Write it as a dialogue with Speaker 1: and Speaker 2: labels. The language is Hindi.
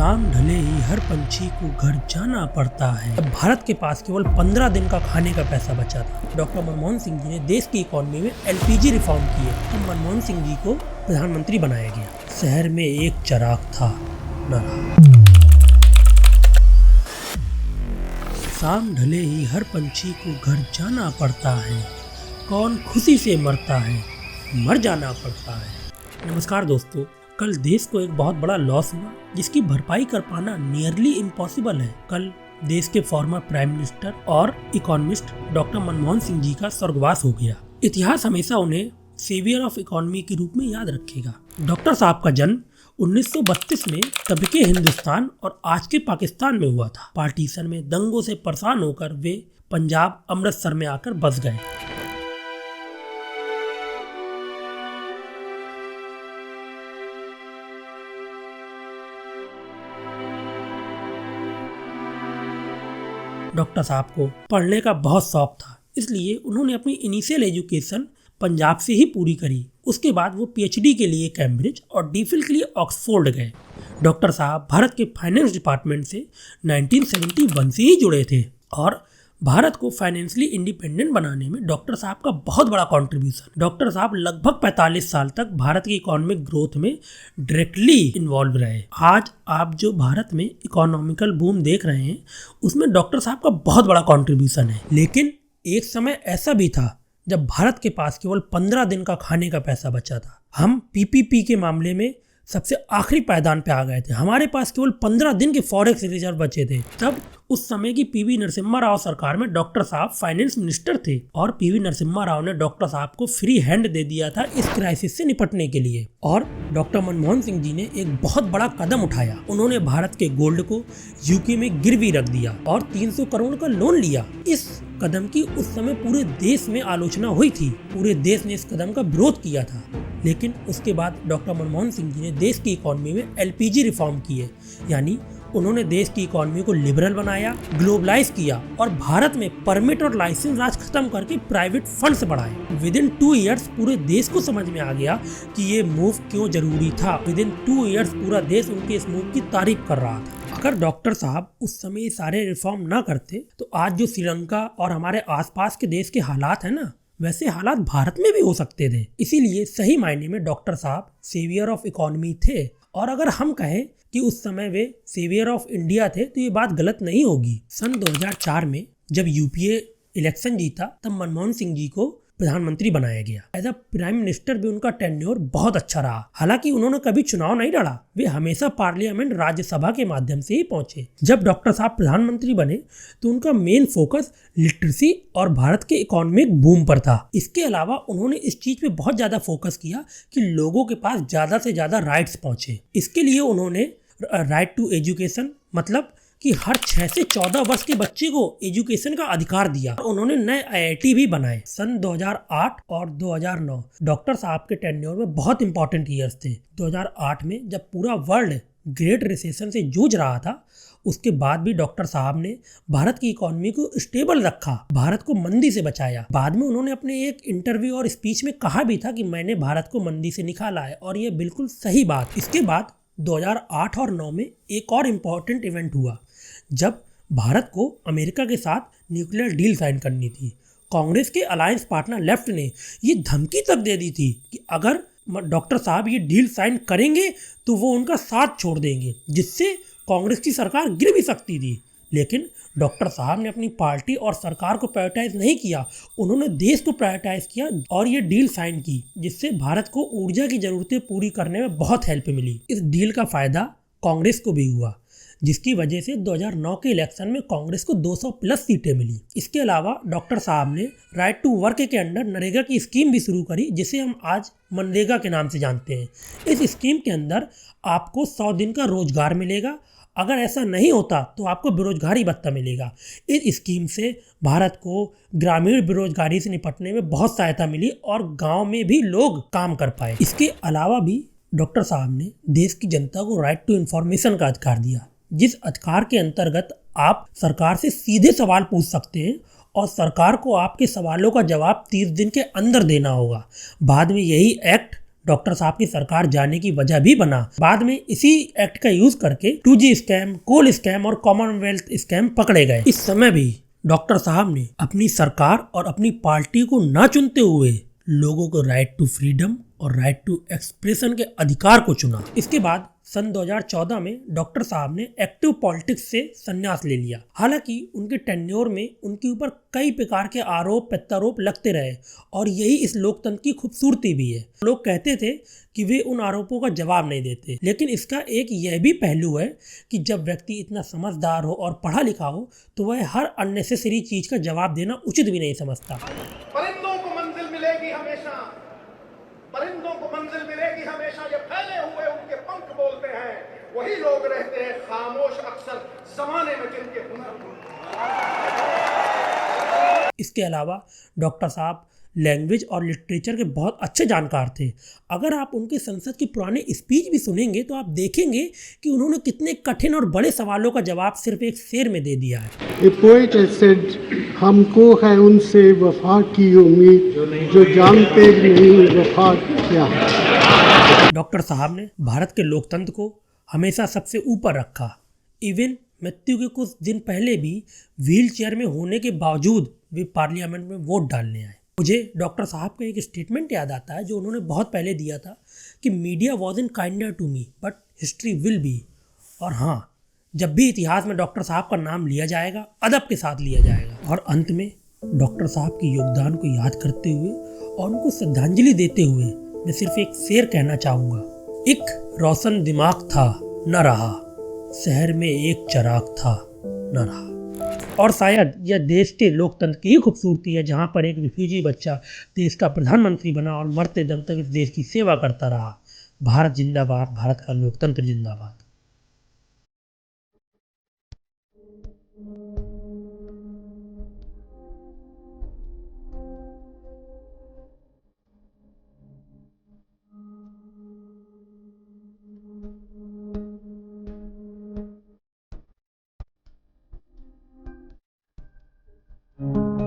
Speaker 1: शाम ढले ही हर पंछी को घर जाना पड़ता है। अब भारत के पास केवल 15 दिन का खाने का पैसा बचा था। डॉक्टर मनमोहन सिंह जी ने देश की इकोनॉमी में एलपीजी रिफॉर्म किए। तब मनमोहन सिंह जी को प्रधानमंत्री बनाया गया। शहर में एक चिराग था, न रहा। शाम ढले ही हर पंछी को घर जाना पड़ता है, कौन खुशी से मरता है, मर जाना पड़ता है। नमस्कार दोस्तों, कल देश को एक बहुत बड़ा लॉस हुआ जिसकी भरपाई कर पाना नियरली इम्पॉसिबल है। कल देश के फॉर्मर प्राइम मिनिस्टर और इकोनॉमिस्ट डॉक्टर मनमोहन सिंह जी का स्वर्गवास हो गया। इतिहास हमेशा उन्हें सेवियर ऑफ इकोनॉमी के रूप में याद रखेगा। डॉक्टर साहब का जन्म 1932 में तब के हिंदुस्तान और आज के पाकिस्तान में हुआ था। पार्टीशन में दंगों से परेशान होकर वे पंजाब अमृतसर में आकर बस गए। डॉक्टर साहब को पढ़ने का बहुत शौक था, इसलिए उन्होंने अपनी इनिशियल एजुकेशन पंजाब से ही पूरी करी। उसके बाद वो पीएचडी के लिए कैम्ब्रिज और डीफिल के लिए ऑक्सफोर्ड गए। डॉक्टर साहब भारत के फाइनेंस डिपार्टमेंट से 1971 से ही जुड़े थे और भारत को फाइनेंशियली इंडिपेंडेंट बनाने में डॉक्टर साहब का बहुत बड़ा कंट्रीब्यूशन। डॉक्टर साहब लगभग 45 साल तक भारत की इकोनॉमिक ग्रोथ में डायरेक्टली इन्वॉल्व रहे। आज आप जो भारत में इकोनॉमिकल बूम देख रहे हैं उसमें डॉक्टर साहब का बहुत बड़ा कंट्रीब्यूशन है। लेकिन एक समय ऐसा भी था जब भारत के पास केवल 15 दिन का खाने का पैसा बचा था। हम पीपीपी के मामले में सबसे आखिरी पायदान पे आ गए थे। हमारे पास केवल 15 दिन के फॉरेक्स रिजर्व बचे थे। तब उस समय की पीवी नरसिम्हा राव सरकार में डॉक्टर साहब फाइनेंस मिनिस्टर थे और पीवी नरसिम्हा राव ने डॉक्टर साहब को फ्री हैंड दे दिया था इस क्राइसिस से निपटने के लिए। और डॉक्टर मनमोहन सिंह जी ने एक बहुत बड़ा कदम उठाया। उन्होंने भारत के गोल्ड को यूके में गिरवी रख दिया और 300 करोड़ का लोन लिया। इस कदम की उस समय पूरे देश में आलोचना हुई थी। पूरे देश ने इस कदम का विरोध किया था। लेकिन उसके बाद डॉक्टर मनमोहन सिंह जी ने देश की इकोनॉमी में एलपीजी रिफॉर्म किए, यानी उन्होंने देश की इकोनॉमी को लिबरल बनाया, ग्लोबलाइज किया और भारत में परमिट और लाइसेंस राज खत्म करके प्राइवेट फंड्स बढ़ाए। विदिन 2 इयर्स पूरे देश को समझ में आ गया कि ये मूव क्यों जरूरी था। विदिन 2 इयर्स पूरा देश उनके इस मूव की तारीफ कर रहा था। अगर डॉक्टर साहब उस समय सारे रिफॉर्म ना करते तो आज जो श्रीलंका और हमारे आसपास के देश के हालात है ना, वैसे हालात भारत में भी हो सकते थे। इसीलिए सही मायने में डॉक्टर साहब सेवियर ऑफ इकोनॉमी थे। और अगर हम कहें कि उस समय वे सेवियर ऑफ इंडिया थे तो ये बात गलत नहीं होगी। सन 2004 में जब यूपीए इलेक्शन जीता तब मनमोहन सिंह जी को प्रधानमंत्री बनाया गया। एज अ प्राइम मिनिस्टर भी उनका टेन्योर बहुत अच्छा रहा। हालांकि उन्होंने कभी चुनाव नहीं लड़ा, वे हमेशा पार्लियामेंट राज्यसभा के माध्यम से ही पहुंचे। जब डॉक्टर साहब प्रधानमंत्री बने तो उनका मेन फोकस लिटरेसी और भारत के इकोनॉमिक बूम पर था। इसके अलावा उन्होंने इस चीज पे बहुत ज्यादा फोकस किया कि लोगों के पास ज्यादा से ज्यादा राइट्स पहुंचे। इसके लिए उन्होंने राइट टू एजुकेशन, मतलब कि हर 6 से 14 वर्ष के बच्चे को एजुकेशन का अधिकार दिया। उन्होंने नए आईआईटी भी बनाए। सन 2008 और 2009 डॉक्टर साहब के टेन्योर में बहुत इंपॉर्टेंट ईयर्स थे। 2008 में जब पूरा वर्ल्ड ग्रेट रिसेशन से जूझ रहा था, उसके बाद भी डॉक्टर साहब ने भारत की इकोनॉमी को स्टेबल रखा, भारत को मंदी से बचाया। बाद में उन्होंने अपने एक इंटरव्यू और स्पीच में कहा भी था कि मैंने भारत को मंदी से निकाला है, और ये बिल्कुल सही बात। इसके बाद 2008 और 2009 में एक और इम्पॉर्टेंट इवेंट हुआ जब भारत को अमेरिका के साथ न्यूक्लियर डील साइन करनी थी। कांग्रेस के अलायंस पार्टनर लेफ्ट ने ये धमकी तक दे दी थी कि अगर डॉक्टर साहब ये डील साइन करेंगे तो वो उनका साथ छोड़ देंगे, जिससे कांग्रेस की सरकार गिर भी सकती थी। लेकिन डॉक्टर साहब ने अपनी पार्टी और सरकार को प्रायोरिटाइज नहीं किया, उन्होंने देश को प्रायोरिटाइज किया और ये डील साइन की, जिससे भारत को ऊर्जा की जरूरतें पूरी करने में बहुत हेल्प मिली। इस डील का फायदा कांग्रेस को भी हुआ, जिसकी वजह से 2009 के इलेक्शन में कांग्रेस को 200 प्लस सीटें मिली। इसके अलावा डॉक्टर साहब ने राइट टू वर्क के अंडर नरेगा की स्कीम भी शुरू करी, जिसे हम आज मनरेगा के नाम से जानते हैं। इस स्कीम के अंदर आपको 100 दिन का रोजगार मिलेगा। अगर ऐसा नहीं होता तो आपको बेरोजगारी भत्ता मिलेगा। इस स्कीम से भारत को ग्रामीण बेरोजगारी से निपटने में बहुत सहायता मिली और गांव में भी लोग काम कर पाए। इसके अलावा भी डॉक्टर साहब ने देश की जनता को राइट टू इंफॉर्मेशन का अधिकार दिया, जिस अधिकार के अंतर्गत आप सरकार से सीधे सवाल पूछ सकते हैं और सरकार को आपके सवालों का जवाब 30 दिन के अंदर देना होगा। बाद में यही एक्ट डॉक्टर साहब की सरकार जाने की वजह भी बना। बाद में इसी एक्ट का यूज करके 2G स्कैम, कोल स्कैम और कॉमनवेल्थ स्कैम पकड़े गए। इस समय भी डॉक्टर साहब ने अपनी सरकार और अपनी पार्टी को न चुनते हुए लोगों को राइट टू फ्रीडम और राइट टू एक्सप्रेशन के अधिकार को चुना। इसके बाद सन 2014 में डॉक्टर साहब ने एक्टिव पॉलिटिक्स से संन्यास ले लिया। हालांकि उनके टेन्योर में उनके ऊपर कई प्रकार के आरोप प्रत्यारोप लगते रहे और यही इस लोकतंत्र की खूबसूरती भी है। लोग कहते थे कि वे उन आरोपों का जवाब नहीं देते, लेकिन इसका एक यह भी पहलू है कि जब व्यक्ति इतना समझदार हो और पढ़ा लिखा हो तो वह हर अननेसेसरी चीज का जवाब देना उचित भी नहीं समझता।
Speaker 2: परिंदों को मंजिल मिलेगी हमेशा, परिंदों को मंजिल मिलेगी हमेशा, ये फैले हुए उनके पंख बोलते हैं, वही लोग रहते हैं खामोश अक्सर जमाने में जिनके हुनर।
Speaker 1: इसके अलावा डॉक्टर साहब लैंग्वेज और लिटरेचर के बहुत अच्छे जानकार थे। अगर आप उनके संसद की पुराने स्पीच भी सुनेंगे तो आप देखेंगे कि उन्होंने कितने कठिन और बड़े सवालों का जवाब सिर्फ एक शेर में दे दिया है।
Speaker 3: A poet has said, हमको है उनसे वफा की उम्मीद जो जानते नहीं वफा क्या है।
Speaker 1: डॉक्टर साहब ने भारत के लोकतंत्र को हमेशा सबसे ऊपर रखा। इवन मृत्यु के कुछ दिन पहले भी व्हील चेयर में होने के बावजूद वे पार्लियामेंट में वोट डालने आए। मुझे डॉक्टर साहब का एक स्टेटमेंट याद आता है जो उन्होंने बहुत पहले दिया था कि media wasn't kinder to me but history will be. और हाँ, जब भी इतिहास में डॉक्टर साहब का नाम लिया जाएगा अदब के साथ लिया जाएगा। और अंत में डॉक्टर साहब के योगदान को याद करते हुए और उनको श्रद्धांजलि देते हुए मैं सिर्फ एक शेर कहना चाहूँगा। एक रोशन दिमाग था न रहा, शहर में एक चिराग था न रहा। और शायद यह देश के लोकतंत्र की ही खूबसूरती है, जहाँ पर एक रिफ्यूजी बच्चा देश का प्रधानमंत्री बना और मरते दम तक इस देश की सेवा करता रहा। भारत जिंदाबाद, भारत का लोकतंत्र जिंदाबाद।